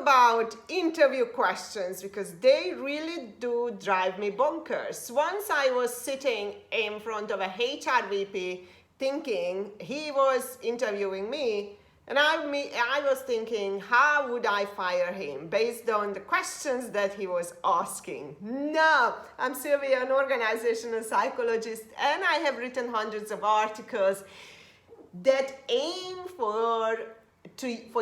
about interview questions because they really do drive me bonkers. Once I was sitting in front of a HR VP thinking he was interviewing me, and I was thinking, how would I fire him based on the questions that he was asking? No, I'm Sylvia, an organizational psychologist, and I have written hundreds of articles that aim for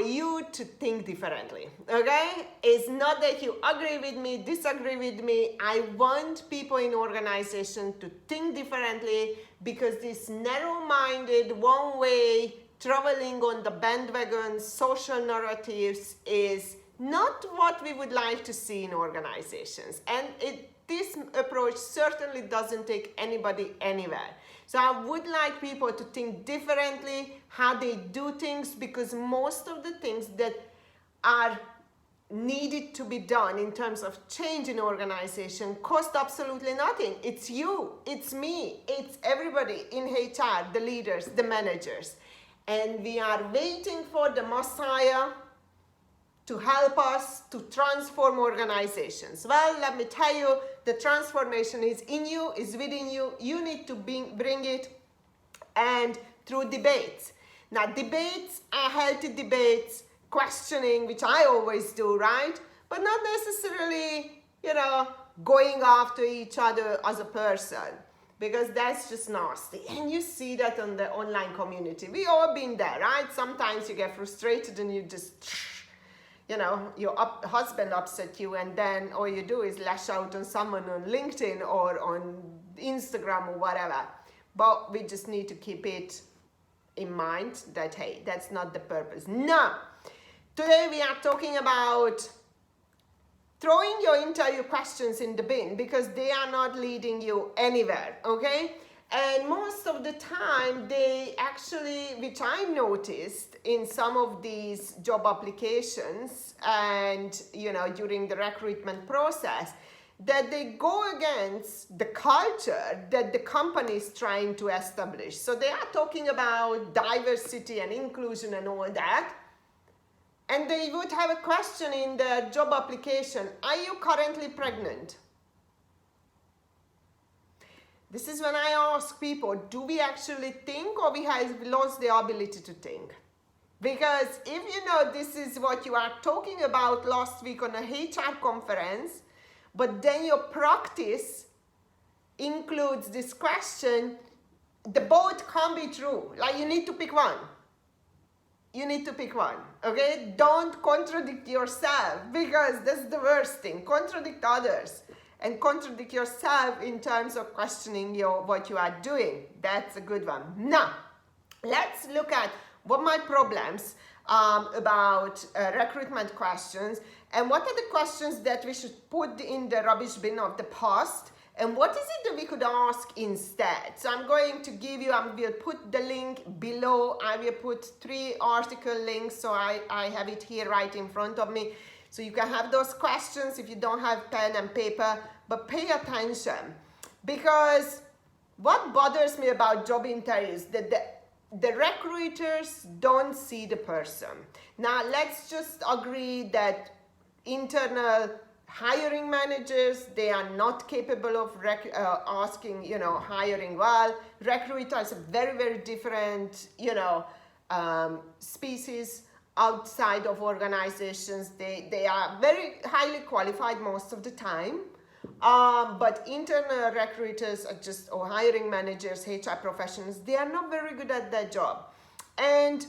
you to think differently, okay? It's not that you agree with me, disagree with me. I want people in organization to think differently because this narrow-minded, one-way, traveling on the bandwagon, social narratives is not what we would like to see in organizations. And this approach certainly doesn't take anybody anywhere. So I would like people to think differently how they do things, because most of the things that are needed to be done in terms of change in organization cost absolutely nothing. It's you, it's me, it's everybody in HR, the leaders, the managers. And we are waiting for the Messiah to help us to transform organizations. Well, let me tell you, the transformation is in you, is within you. You need to bring it, and through debates. Now, debates are healthy debates, questioning, which I always do, right? But not necessarily, going after each other as a person, because that's just nasty. And you see that on the online community. We all been there, right? Sometimes you get frustrated and you just, your husband upset you, and then all you do is lash out on someone on LinkedIn or on Instagram or whatever. But we just need to keep it in mind that, hey, that's not the purpose. No! Today we are talking about throwing your interview questions in the bin because they are not leading you anywhere, okay? And most of the time, they actually, which I noticed in some of these job applications and, during the recruitment process, that they go against the culture that the company is trying to establish. So they are talking about diversity and inclusion and all that. And they would have a question in their job application: are you currently pregnant? This is when I ask people, do we actually think, or we have lost the ability to think? Because if this is what you are talking about last week on a HR conference, but then your practice includes this question, the both can't be true. Like, you need to pick one. You need to pick one, okay? Don't contradict yourself, because that's the worst thing. Contradict others and contradict yourself in terms of questioning what you are doing. That's a good one. Now, let's look at what my problems about recruitment questions, and what are the questions that we should put in the rubbish bin of the past, and what is it that we could ask instead. So I will put the link below. I will put 3 article links, so I have it here right in front of me. So you can have those questions if you don't have pen and paper, but pay attention. Because what bothers me about job interviews, that the recruiters don't see the person. Now, let's just agree that internal hiring managers, they are not capable of hiring well. Recruiters are very, very different, species outside of organizations. They are very highly qualified most of the time. But internal recruiters or hiring managers, HR professionals, they are not very good at their job. And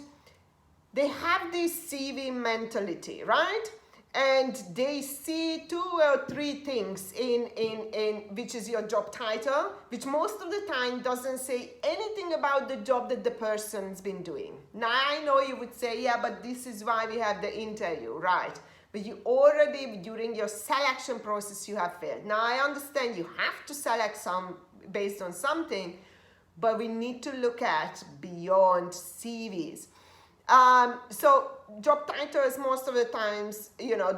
they have this CV mentality, right? And they see 2 or 3 things in which is your job title, which most of the time doesn't say anything about the job that the person's been doing. Now, I know you would say, yeah, but this is why we have the interview, right? But you already, during your selection process, you have failed. Now, I understand you have to select some based on something, but we need to look at beyond CVs. So job titles most of the times,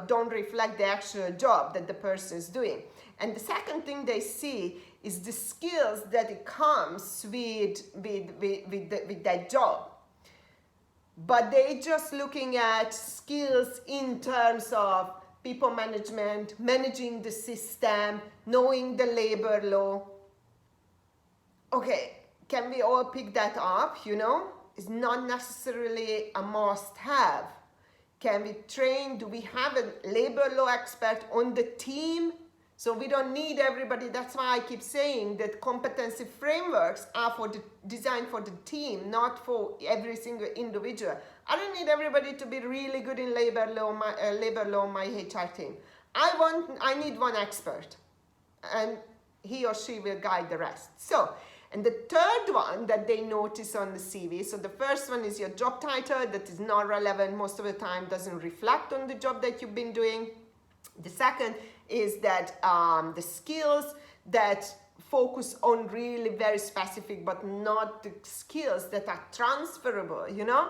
don't reflect the actual job that the person is doing. And the second thing they see is the skills that it comes with that job. but they just looking at skills in terms of people management, managing the system, knowing the labor law. Okay, can we all pick that up, you know? It's not necessarily a must-have. Can we train? Do we have a labor law expert on the team? So we don't need everybody. That's why I keep saying that competency frameworks are designed for the team, not for every single individual. I don't need everybody to be really good in labor law, my HR team. I need one expert, and he or she will guide the rest. So, and the third one that they notice on the CV, so the first one is your job title, that is not relevant most of the time, doesn't reflect on the job that you've been doing. The second is that the skills that focus on really very specific, but not the skills that are transferable, you know?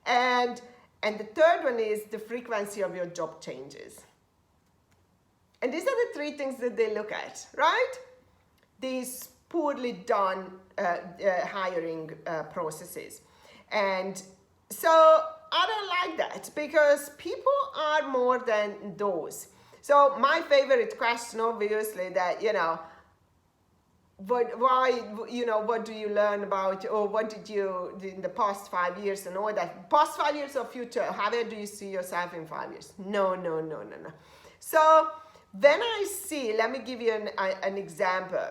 And the third one is the frequency of your job changes. And these are the three things that they look at, right? These poorly done hiring processes. And so I don't like that, because people are more than those. So my favorite question, obviously, that, you know, what do you learn about, or what did you do in the past 5 years and all that? Past 5 years or future, how do you see yourself in 5 years? No. So when I see, let me give you an example,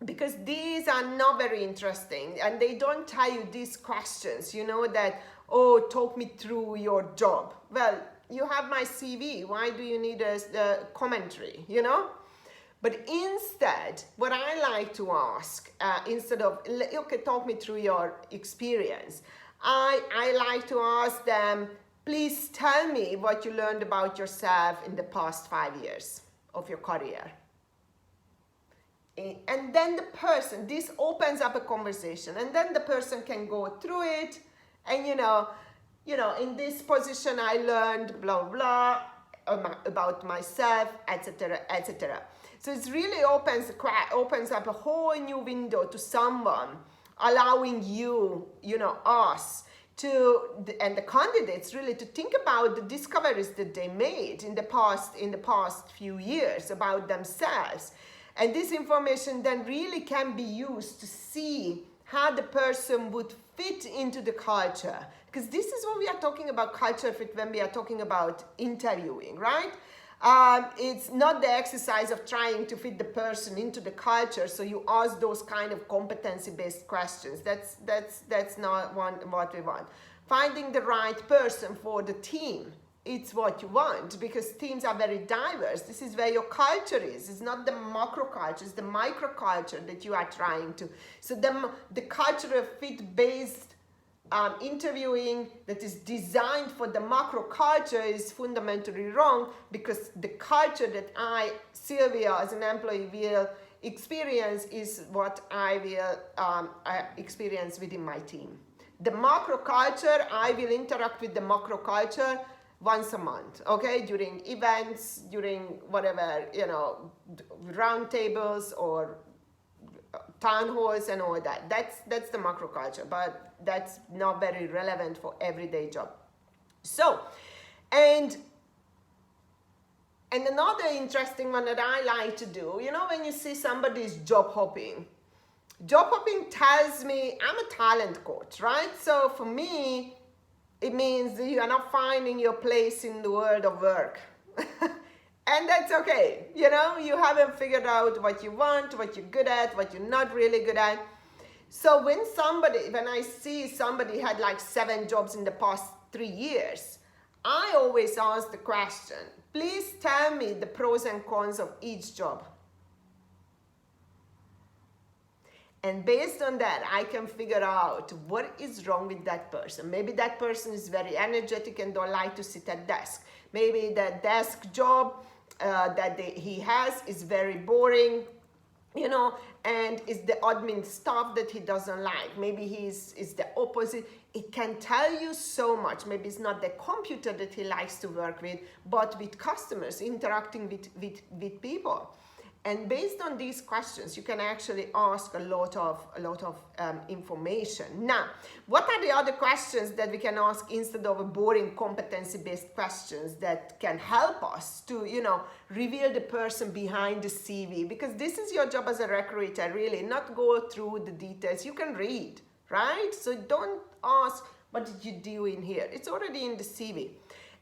because these are not very interesting, and they don't tell you these questions, you know, that, oh, talk me through your job. Well, you have my CV. Why do you need a commentary, you know? But instead, what I like to ask, instead of, okay, talk me through your experience, I like to ask them, please tell me what you learned about yourself in the past 5 years of your career. And then the person, this opens up a conversation, and then the person can go through it, and you know, in this position I learned blah blah about myself, etc., etc. So it really opens up a whole new window to someone, allowing you, us and the candidates really to think about the discoveries that they made in the past few years about themselves. And this information then really can be used to see how the person would fit into the culture. Because this is what we are talking about, culture fit, when we are talking about interviewing, right? It's not the exercise of trying to fit the person into the culture. So you ask those kind of competency-based questions. That's not what we want. Finding the right person for the team, it's what you want, because teams are very diverse. This is where your culture is. It's not the macro culture, it's the micro culture that you are trying to. So the cultural fit based interviewing that is designed for the macro culture is fundamentally wrong, because the culture that I, Sylvia, as an employee will experience is what I will experience within my team. The macro culture, I will interact with the macro culture once a month, okay? During events, during whatever, round tables or town halls and all that. That's the macro culture, but that's not very relevant for everyday job. So, and another interesting one that I like to do, when you see somebody's job hopping tells me I'm a talent coach, right? So for me, it means that you are not finding your place in the world of work. And that's okay. You haven't figured out what you want, what you're good at, what you're not really good at. So when I see somebody had like 7 jobs in the past 3 years, I always ask the question, please tell me the pros and cons of each job. And based on that, I can figure out what is wrong with that person. Maybe that person is very energetic and don't like to sit at desk. Maybe the desk job that he has is very boring, and it's the admin stuff that he doesn't like. Maybe is the opposite. It can tell you so much. Maybe it's not the computer that he likes to work with, but with customers, interacting with people. And based on these questions, you can actually ask a lot of information. Now, what are the other questions that we can ask instead of a boring competency-based questions that can help us to, reveal the person behind the CV? Because this is your job as a recruiter, really, not go through the details. You can read, right? So don't ask, what did you do in here? It's already in the CV.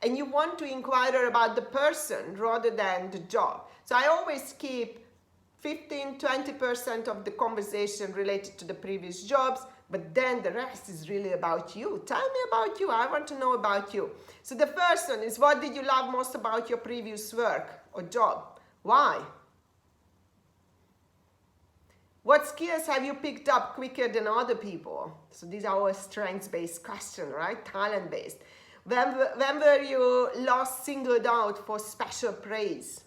And you want to inquire about the person rather than the job. So I always keep 15-20% of the conversation related to the previous jobs, but then the rest is really about you. Tell me about you. I want to know about you. So the first one is, what did you love most about your previous work or job? Why? What skills have you picked up quicker than other people? So these are all strengths-based questions, right? Talent-based. When were you last singled out for special praise?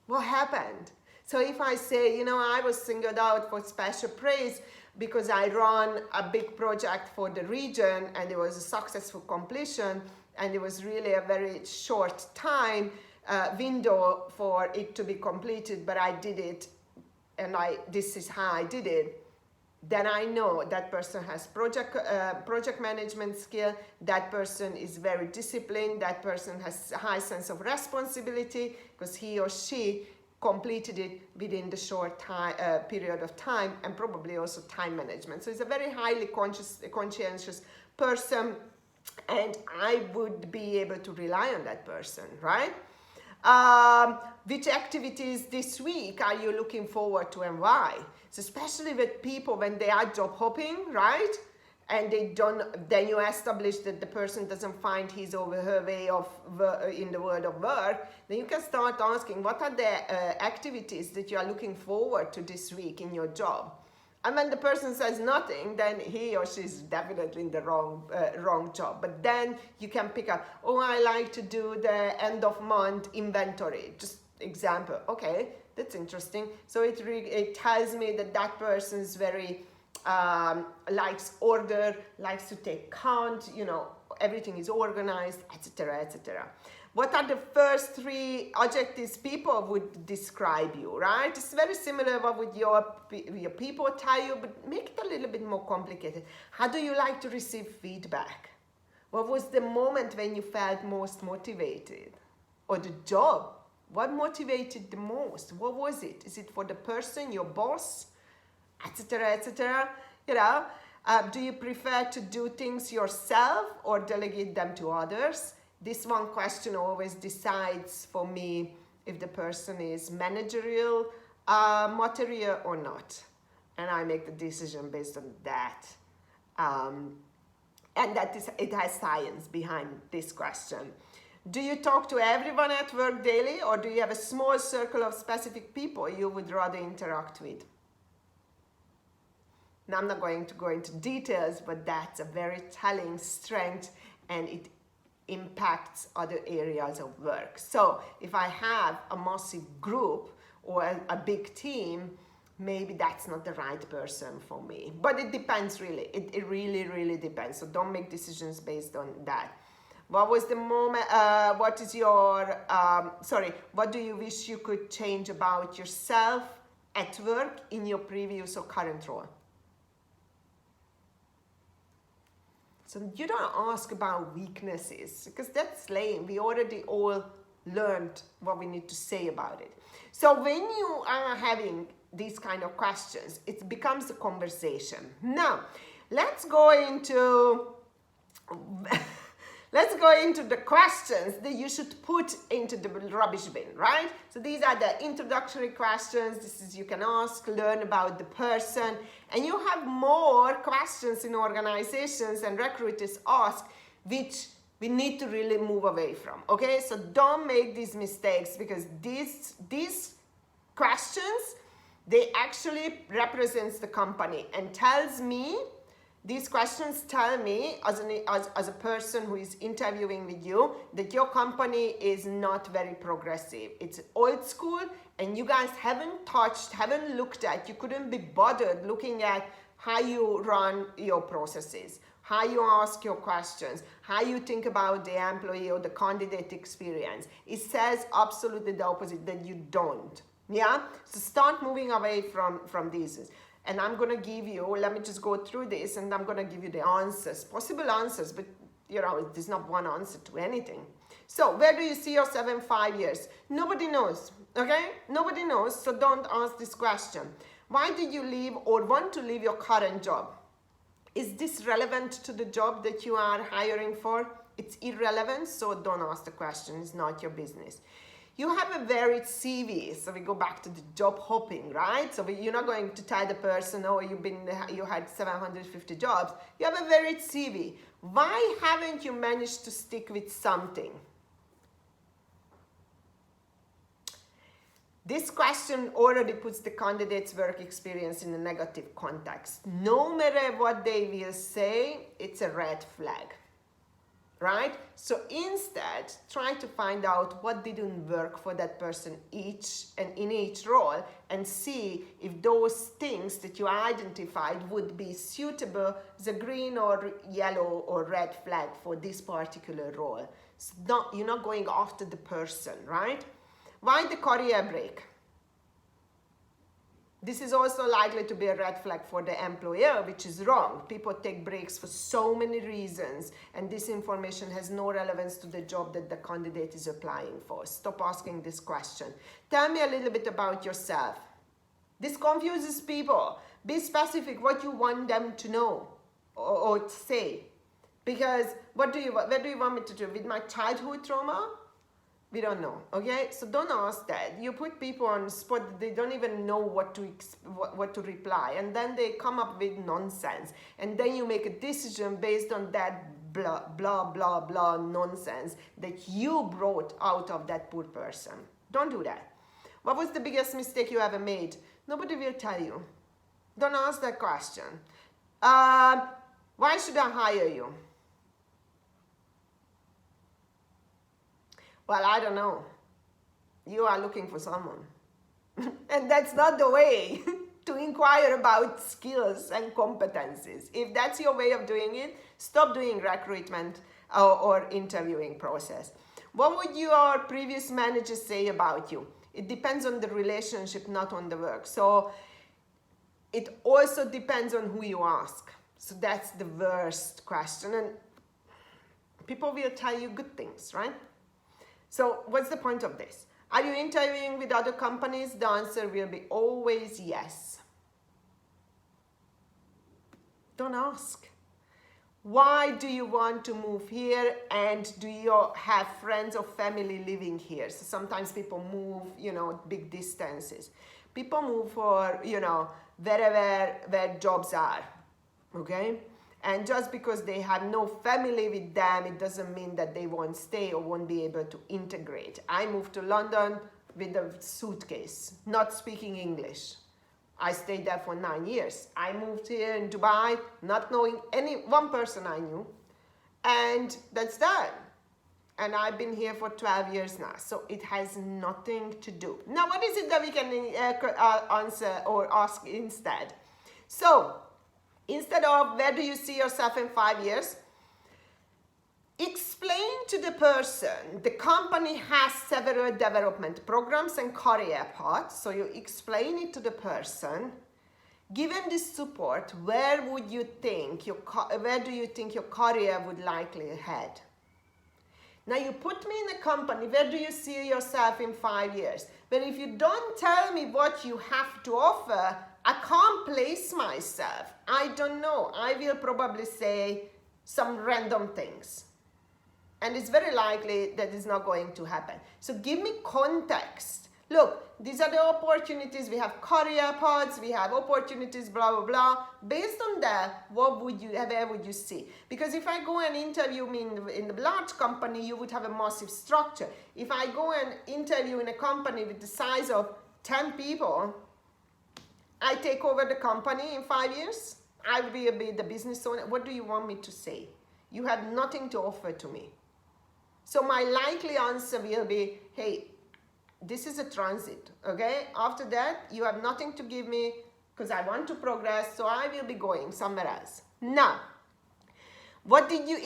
What happened? So if I say, I was singled out for special praise because I ran a big project for the region and it was a successful completion and it was really a very short time window for it to be completed, but I did it and this is how I did it, then I know that person has project management skill, that person is very disciplined, that person has a high sense of responsibility because he or she completed it within the short time, period of time, and probably also time management. So it's a very highly conscientious person, and I would be able to rely on that person, right? Which activities this week are you looking forward to and why? So especially with people when they are job hopping, right? And then you establish that the person doesn't find his or her way of in the world of work, then you can start asking, what are the activities that you are looking forward to this week in your job? And when the person says nothing, then he or she is definitely in the wrong job. But then you can pick up, I like to do the end of month inventory. Just example. Okay, that's interesting. So it tells me that person is very likes order, likes to take count. Everything is organized, etc., etc. What are the first 3 adjectives people would describe you, right? It's very similar what would your people tell you, but make it a little bit more complicated. How do you like to receive feedback? What was the moment when you felt most motivated? Or the job? What motivated the most? What was it? Is it for the person, your boss, etc., etc.? Do you prefer to do things yourself or delegate them to others? This one question always decides for me if the person is managerial material or not. And I make the decision based on that. And it has science behind this question. Do you talk to everyone at work daily, or do you have a small circle of specific people you would rather interact with? Now, I'm not going to go into details, but that's a very telling strength, and it impacts other areas of work. So if I have a massive group or a big team, maybe that's not the right person for me. But it depends really. It really, really depends. So don't make decisions based on that. What was the moment, what do you wish you could change about yourself at work in your previous or current role? So you don't ask about weaknesses because that's lame. We already all learned what we need to say about it. So when you are having these kind of questions, it becomes a conversation. Now, let's go into the questions that you should put into the rubbish bin, right? So these are the introductory questions. This is you can ask, learn about the person, and you have more questions in organizations and recruiters ask, which we need to really move away from, okay? So don't make these mistakes because these questions, they actually represents the company and tells me, these questions tell me as a person who is interviewing with you that your company is not very progressive. It's old school and you guys haven't looked at, you couldn't be bothered looking at how you run your processes, how you ask your questions, how you think about the employee or the candidate experience. It says absolutely the opposite, that you don't. Yeah, so start moving away from these. And I'm going to give you, let me just go through this, and I'm going to give you the answers, possible answers, but there's not one answer to anything. So where do you see yourself in 5 years? Nobody knows. Okay, nobody knows. So don't ask this question. Why did you leave or want to leave your current job? Is this relevant to the job that you are hiring for? It's irrelevant, so don't ask the question. It's not your business. You have a varied CV, so we go back to the job hopping, right? So you're not going to tell the person, oh, you had 750 jobs. You have a varied CV. Why haven't you managed to stick with something? This question already puts the candidate's work experience in a negative context. No matter what they will say, it's a red flag. Right? So instead, try to find out what didn't work for that person in each role, and see if those things that you identified would be suitable as a green or yellow or red flag for this particular role. So you're not going after the person, right? Why the career break? This is also likely to be a red flag for the employer, which is wrong. People take breaks for so many reasons, and this information has no relevance to the job that the candidate is applying for. Stop asking this question. Tell me a little bit about yourself. This confuses people. Be specific what you want them to know or to say. Because what do you want me to do? With my childhood trauma? We don't know, okay? So don't ask that. You put people on the spot, they don't even know what to reply, and then they come up with nonsense, and then you make a decision based on that blah, blah, blah, blah nonsense that you brought out of that poor person. Don't do that. What was the biggest mistake you ever made? Nobody will tell you. Don't ask that question. Why should I hire you? Well, I don't know. You are looking for someone. And that's not the way to inquire about skills and competencies. If that's your way of doing it, stop doing recruitment or interviewing process. What would your previous manager say about you? It depends on the relationship, not on the work. So it also depends on who you ask. So that's the worst question. And people will tell you good things, right? So what's the point of this? Are you interviewing with other companies? The answer will be always yes. Don't ask. Why do you want to move here, and do you have friends or family living here? So sometimes people move, big distances. People move for, where jobs are, okay? And just because they have no family with them, it doesn't mean that they won't stay or won't be able to integrate. I moved to London with a suitcase, not speaking English. I stayed there for 9 years. I moved here in Dubai, not knowing one person I knew. And that's that. And I've been here for 12 years now. So it has nothing to do. Now, what is it that we can answer or ask instead? So, instead of where do you see yourself in 5 years, explain to the person the company has several development programs and career paths. So you explain it to the person. Given this support, where do you think your career would likely head? Now you put me in a company, where do you see yourself in 5 years? But if you don't tell me what you have to offer, I can't place myself. I don't know. I will probably say some random things. And it's very likely that it's not going to happen. So give me context. Look, these are the opportunities. We have career paths, we have opportunities, blah, blah, blah. Based on that, where would you see? Because if I go and interview me in a large company, you would have a massive structure. If I go and interview in a company with the size of 10 people, I take over the company in 5 years, I will be the business owner. What do you want me to say? You have nothing to offer to me. So my likely answer will be, hey, this is a transit, okay? After that, you have nothing to give me because I want to progress, so I will be going somewhere else. Now, why did you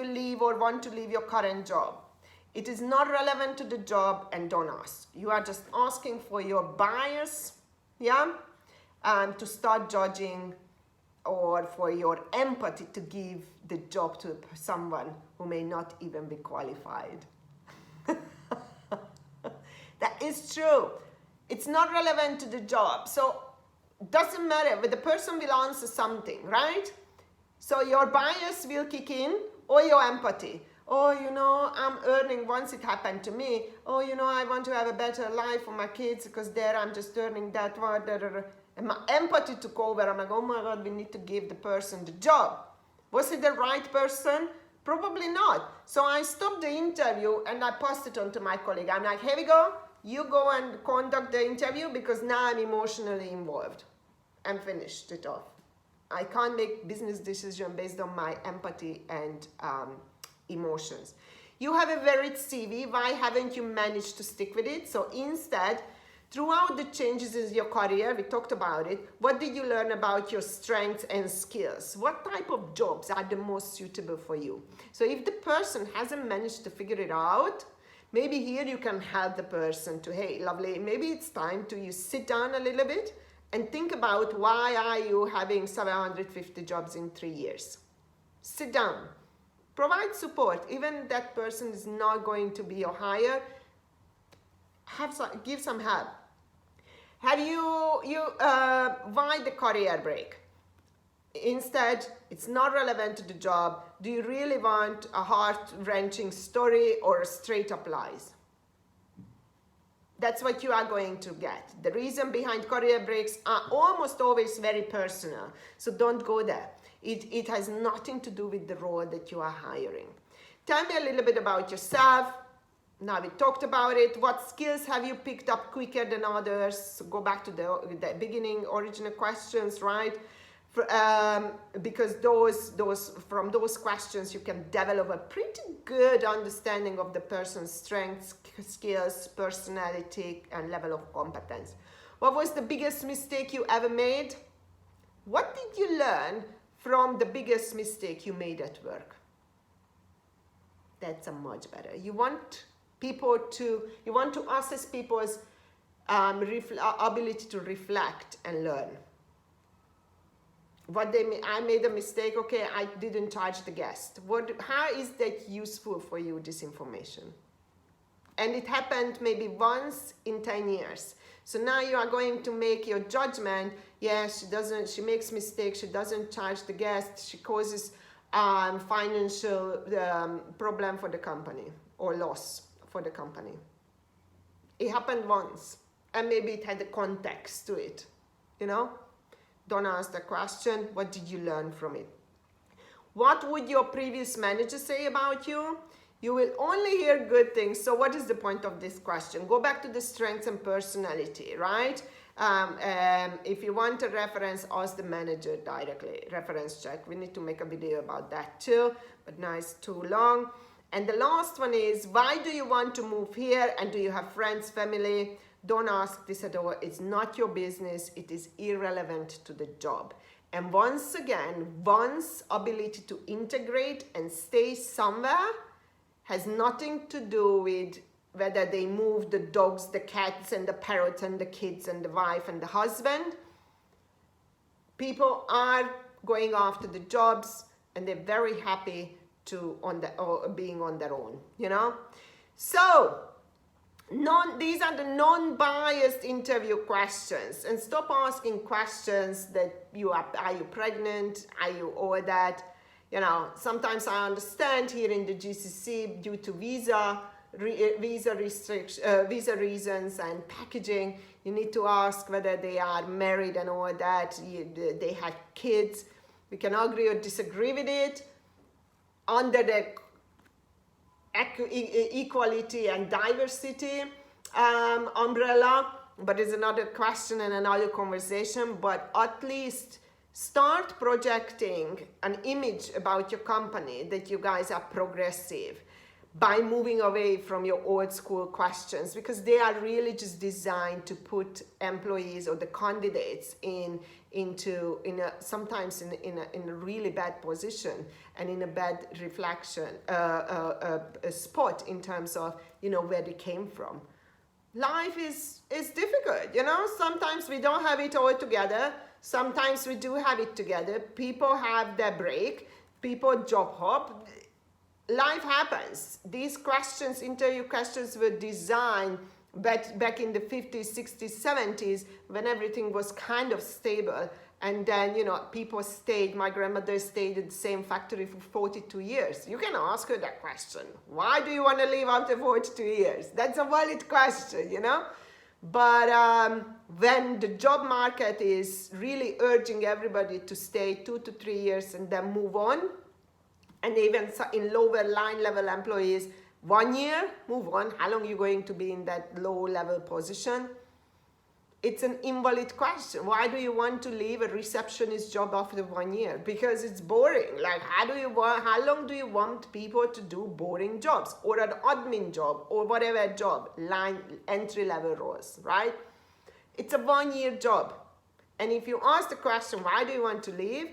leave or want to leave your current job? It is not relevant to the job, and don't ask. You are just asking for your bias, yeah, to start judging, or for your empathy to give the job to someone who may not even be qualified. That is true. It's not relevant to the job. So doesn't matter, but the person will answer something, right? So your bias will kick in, or your empathy. Oh, you know, I'm earning, once it happened to me, oh, you know, I want to have a better life for my kids because there I'm just earning that one. And my empathy took over. I'm like, oh my God, we need to give the person the job. Was it the right person? Probably not. So I stopped the interview and I passed it on to my colleague. I'm like, here we go. You go and conduct the interview because now I'm emotionally involved. And finished it off. I can't make business decisions based on my empathy and emotions. You have a varied CV. Why haven't you managed to stick with it? So instead, throughout the changes in your career, we talked about it, what did you learn about your strengths and skills? What type of jobs are the most suitable for you? So if the person hasn't managed to figure it out, maybe here you can help the person to, hey, lovely, maybe it's time to you sit down a little bit and think about why are you having 750 jobs in 3 years. Sit down. Provide support. Even that person is not going to be your hire. Give some help. Have why the career break? Instead, it's not relevant to the job. Do you really want a heart-wrenching story or straight up lies? That's what you are going to get. The reason behind career breaks are almost always very personal. So don't go there. It has nothing to do with the role that you are hiring. Tell me a little bit about yourself. Now we talked about it. What skills have you picked up quicker than others? So go back to the beginning, original questions, right? Because from those questions you can develop a pretty good understanding of the person's strengths, skills, personality, and level of competence. What was the biggest mistake you ever made? What did you learn from the biggest mistake you made at work? That's a much better. You want to assess people's ability to reflect and learn. I made a mistake. Okay, I didn't charge the guest. How is that useful for you, this information? And it happened maybe once in 10 years. So now you are going to make your judgment. Yes, she makes mistakes. She doesn't charge the guest. She causes financial problem for the company or loss for the company. It happened once, and maybe it had a context to it, you know? Don't ask the question, what did you learn from it? What would your previous manager say about you? You will only hear good things. So what is the point of this question? Go back to the strengths and personality, right? If you want a reference, ask the manager directly. Reference check. We need to make a video about that too, but now it's too long. And the last one is, why do you want to move here? And do you have friends, family? Don't ask this at all. It's not your business. It is irrelevant to the job. And once again, one's ability to integrate and stay somewhere has nothing to do with whether they move the dogs, the cats, and the parrots, and the kids, and the wife, and the husband. People are going after the jobs, and they're very happy being on their own, you know? So, these are the non-biased interview questions. And stop asking questions that are you pregnant? Are you all that? You know, sometimes I understand here in the GCC due to visa reasons and packaging, you need to ask whether they are married and all that, they had kids. We can agree or disagree with it under the equality and diversity umbrella, but it's another question and another conversation. But at least start projecting an image about your company that you guys are progressive. by moving away from your old school questions, because they are really just designed to put employees or the candidates sometimes in a really bad position and in a bad reflection a spot in terms of where they came from. Life is difficult, sometimes we don't have it all together, sometimes we do have it together. People have their break, people job hop. Life happens. These questions, interview questions, were designed back in the 50s, 60s, 70s, when everything was kind of stable. And then, people stayed. My grandmother stayed at the same factory for 42 years. You can ask her that question. Why do you want to leave after 42 years? That's a valid question, But when the job market is really urging everybody to stay 2 to 3 years and then move on, and even in lower line level employees, 1 year, move on. How long are you going to be in that low level position? It's an invalid question. Why do you want to leave a receptionist job after 1 year? Because it's boring. Like, how long do you want people to do boring jobs, or an admin job, or whatever job, entry level roles, right? It's a 1 year job. And if you ask the question, why do you want to leave?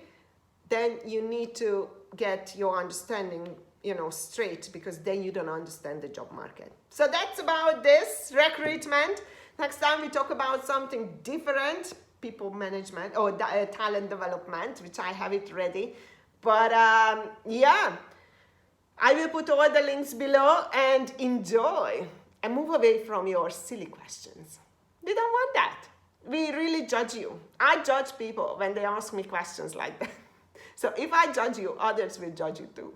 Then you need to get your understanding, straight, because then you don't understand the job market. So that's about this recruitment. Next time we talk about something different, people management or talent development, which I have it ready. But yeah, I will put all the links below, and enjoy and move away from your silly questions. We don't want that. We really judge you. I judge people when they ask me questions like that. So if I judge you, others will judge you too.